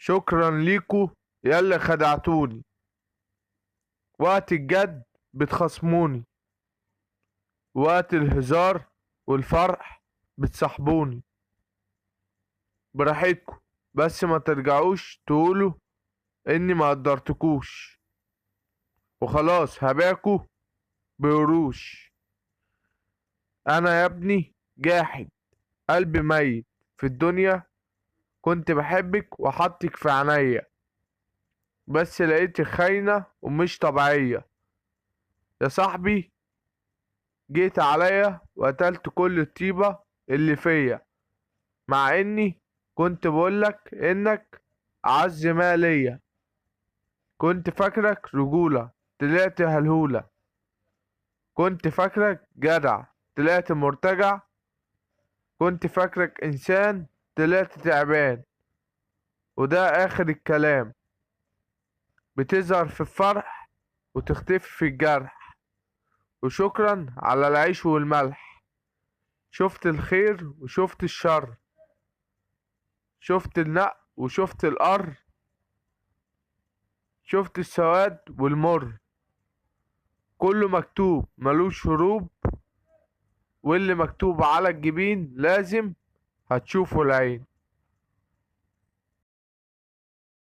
شكرا ليكو ياللي خدعتوني. وقت الجد بتخصموني، وقت الهزار والفرح بتصاحبوني. براحتكو، بس ما ترجعوش تقولوا اني ما قدرتكوش. وخلاص هباكو بقروش. انا يا ابني جاحد، قلبي ميت في الدنيا. كنت بحبك وحطك في عينيا، بس لقيتك خاينة ومش طبيعية. يا صاحبي، جيت عليا وقتلت كل الطيبة اللي فيا، مع اني كنت بقولك انك اعز ما ليا. كنت فاكرك رجولة، طلعت هلهولة. كنت فاكرك جدع، طلعت مرتجع. كنت فاكرك انسان، طلعت تعبان. وده اخر الكلام. بتظهر في الفرح وتختفي في الجرح. وشكرا على العيش والملح. شفت الخير وشفت الشر، شفت النق وشفت القر، شفت السواد والمر. كله مكتوب ملوش هروب، واللي مكتوب على الجبين لازم هتشوفه العين.